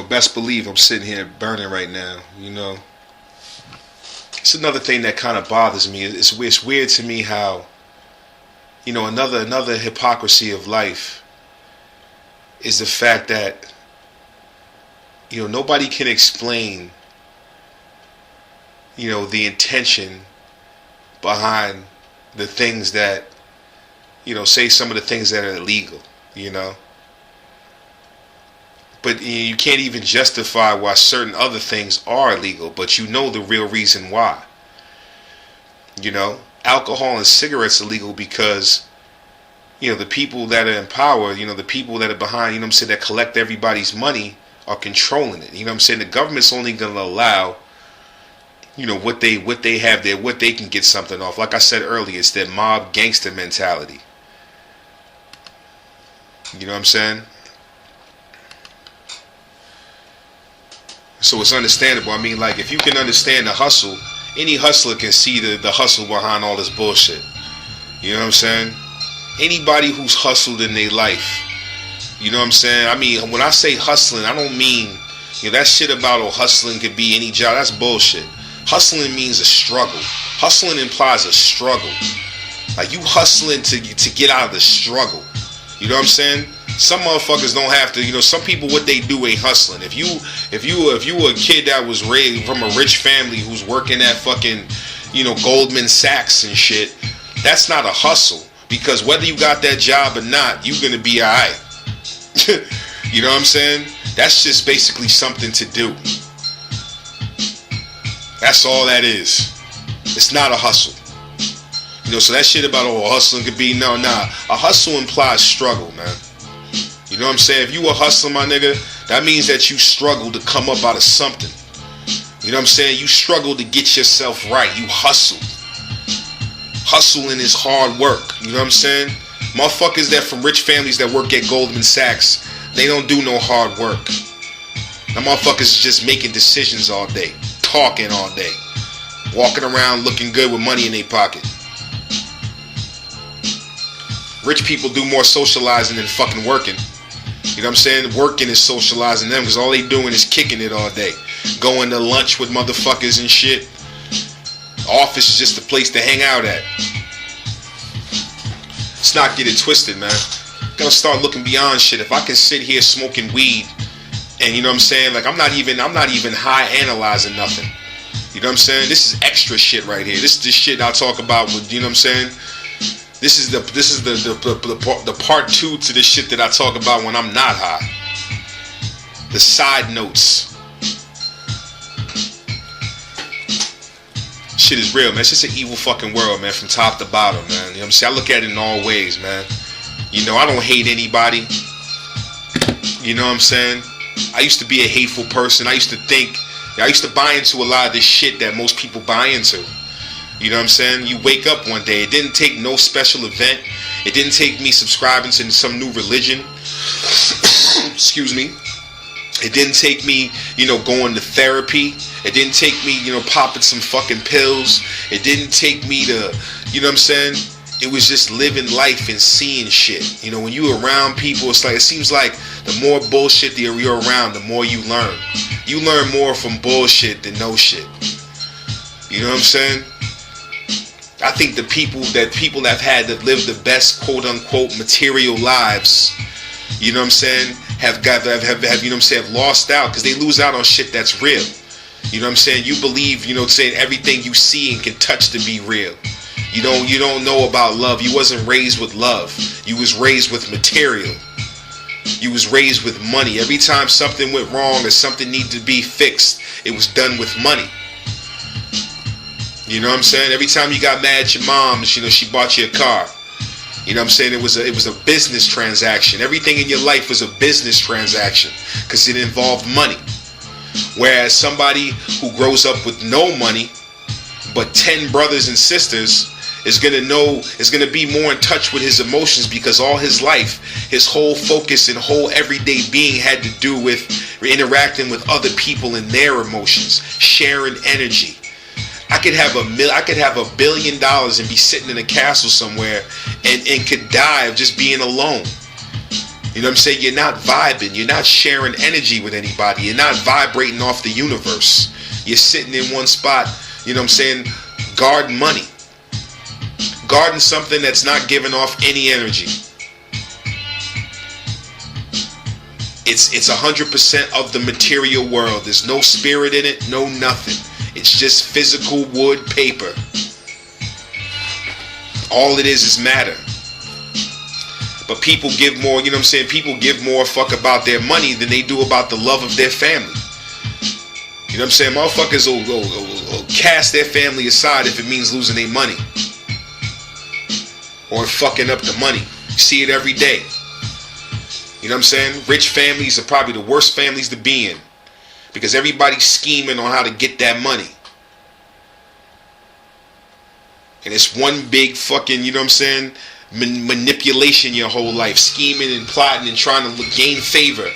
Best believe I'm sitting here burning right now. It's another thing that kind of bothers me. It's weird to me how, another hypocrisy of life is the fact that, nobody can explain, the intention behind the things that, say some of the things that are illegal, But you can't even justify why certain other things are illegal, but the real reason why. Alcohol and cigarettes are illegal because, the people that are in power, the people that are behind, that collect everybody's money are controlling it. The government's only going to allow, what they have there, what they can get something off. Like I said earlier, it's that mob gangster mentality. So it's understandable. If you can understand the hustle, any hustler can see the hustle behind all this bullshit. Anybody who's hustled in their life, when I say hustling, I don't mean, that shit about hustling could be any job. That's bullshit. Hustling means a struggle. Hustling implies a struggle. Like you hustling to get out of the struggle. Some motherfuckers don't have to, some people, what they do ain't hustling. If you were a kid that was raised from a rich family who's working at fucking, Goldman Sachs and shit, that's not a hustle. Because whether you got that job or not, you're gonna be alright. That's just basically something to do. That's all that is. It's not a hustle. So that shit about hustling could be, no. A hustle implies struggle, man. If you a hustler, my nigga, that means that you struggle to come up out of something. You struggle to get yourself right. You hustle. Hustling is hard work. Motherfuckers that from rich families that work at Goldman Sachs, they don't do no hard work. Them motherfuckers is just making decisions all day, talking all day, walking around looking good with money in their pocket. Rich people do more socializing than fucking working. Working is socializing them because all they doing is kicking it all day. Going to lunch with motherfuckers and shit. Office is just a place to hang out at. Let's not get it twisted, man. Gotta start looking beyond shit. If I can sit here smoking weed and I'm not even high analyzing nothing. This is extra shit right here. This is the shit I talk about with, This is the part 2 to the shit that I talk about when I'm not high. The side notes. Shit is real, man. It's just an evil fucking world, man, from top to bottom, man. I look at it in all ways, man. I don't hate anybody. I used to be a hateful person. I used to buy into a lot of this shit that most people buy into. You wake up one day. It didn't take no special event. It didn't take me subscribing to some new religion. Excuse me. It didn't take me, going to therapy. It didn't take me, popping some fucking pills. It didn't take me to, It was just living life and seeing shit. When you around people, it seems like the more bullshit that you're around, the more you learn. You learn more from bullshit than no shit. I think the people that have had to live the best quote unquote material lives, have lost out because they lose out on shit that's real. You believe, saying everything you see and can touch to be real. You don't know about love. You wasn't raised with love. You was raised with material. You was raised with money. Every time something went wrong or something needed to be fixed, it was done with money. Every time you got mad at your mom, she bought you a car. It was a business transaction. Everything in your life was a business transaction because it involved money. Whereas somebody who grows up with no money, but 10 brothers and sisters, is gonna be more in touch with his emotions because all his life, his whole focus and whole everyday being had to do with interacting with other people and their emotions, sharing energy. I could have $1 billion and be sitting in a castle somewhere and could die of just being alone. You know what I'm saying? You're not vibing. You're not sharing energy with anybody. You're not vibrating off the universe. You're sitting in one spot, you know what I'm saying, guarding money. Guarding something that's not giving off any energy. It's 100% of the material world. There's no spirit in it, no nothing. It's just physical wood, paper. All it is matter. But people give more, you know what I'm saying? People give more fuck about their money than they do about the love of their family. You know what I'm saying? Motherfuckers will cast their family aside if it means losing their money. Or fucking up the money. You see it every day. You know what I'm saying? Rich families are probably the worst families to be in. Because everybody's scheming on how to get that money. And it's one big fucking, you know what I'm saying, manipulation your whole life. Scheming and plotting and trying to gain favor.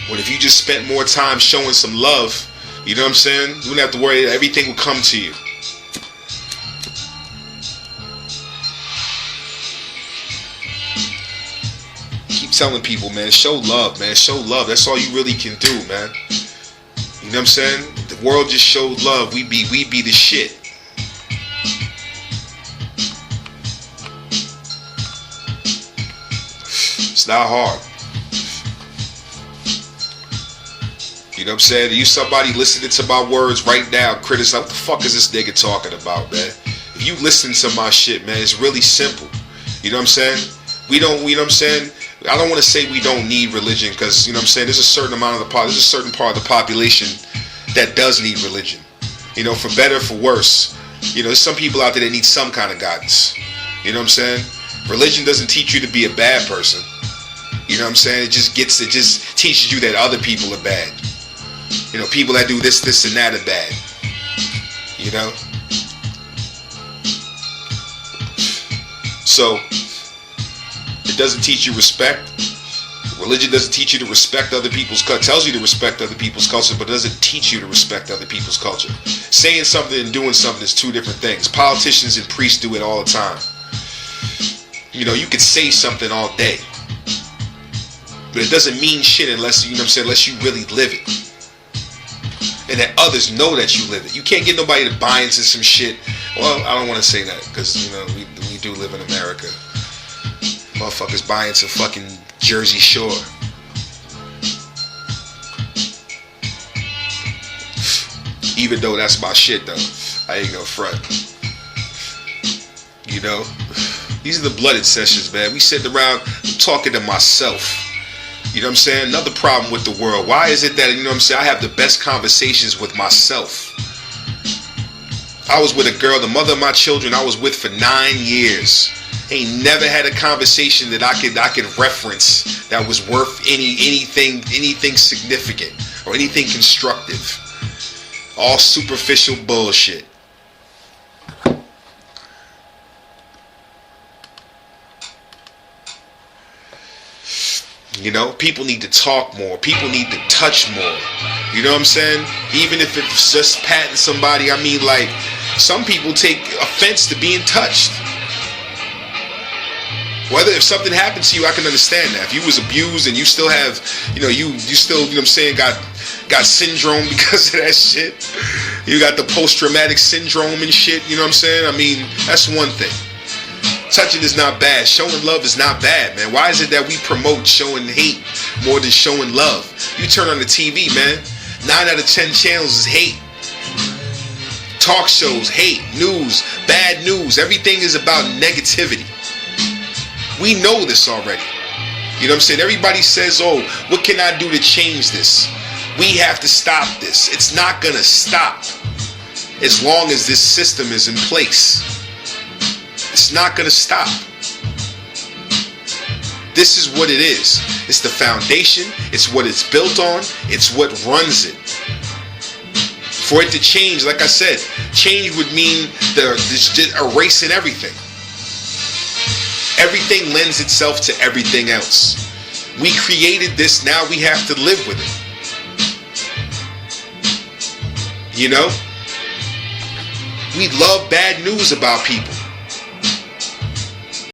What if you just spent more time showing some love? You know what I'm saying? You wouldn't have to worry. Everything will come to you. Keep telling people, man, show love, man. Show love. That's all you really can do, man. You know what I'm saying? The world just showed love. We be the shit. It's not hard. You know what I'm saying? You somebody listening to my words right now, criticize, what the fuck is this nigga talking about, man? If you listen to my shit, man, it's really simple. You know what I'm saying? We don't, you know what I'm saying? I don't want to say we don't need religion, because, you know what I'm saying, there's a certain amount of the there's a certain part of the population that does need religion. You know, for better, for worse. You know, there's some people out there that need some kind of guidance. You know what I'm saying? Religion doesn't teach you to be a bad person. You know what I'm saying? It just teaches you that other people are bad. You know, people that do this and that are bad. You know? So, it doesn't teach you respect. Religion doesn't teach you to respect other people's culture. It tells you to respect other people's culture, but it doesn't teach you to respect other people's culture. Saying something and doing something is two different things. Politicians and priests do it all the time. You know, you could say something all day, but it doesn't mean shit unless, you know what I'm saying, unless you really live it. And that others know that you live it. You can't get nobody to buy into some shit. Well, I don't want to say that, because, you know, we do live in America. Motherfuckers buy into fucking Jersey Shore. Even though that's my shit, though. I ain't gonna front. You know? These are the blooded sessions, man. We sitting around talking to myself. You know what I'm saying? Another problem with the world. Why is it that, you know what I'm saying, I have the best conversations with myself? I was with a girl, the mother of my children, I was with for 9 years. Ain't never had a conversation that I could reference that was worth anything significant or anything constructive. All superficial bullshit. You know, people need to talk more. People need to touch more. You know what I'm saying? Even if it's just patting somebody, I mean, like, some people take offense to being touched. Whether if something happened to you, I can understand that. If you was abused and you still have, you know, you still, you know what I'm saying, got syndrome because of that shit. You got the post-traumatic syndrome and shit, you know what I'm saying? I mean, that's one thing. Touching is not bad. Showing love is not bad, man. Why is it that we promote showing hate more than showing love? You turn on the TV, man. 9 out of 10 channels is hate. Talk shows, hate, news, bad news. Everything is about negativity. We know this already. You know what I'm saying? Everybody says, oh, what can I do to change this? We have to stop this. It's not going to stop as long as this system is in place. It's not going to stop. This is what it is. It's the foundation. It's what it's built on. It's what runs it. For it to change, like I said, change would mean just erasing everything. Everything lends itself to everything else. We created this, now we have to live with it. You know? We love bad news about people.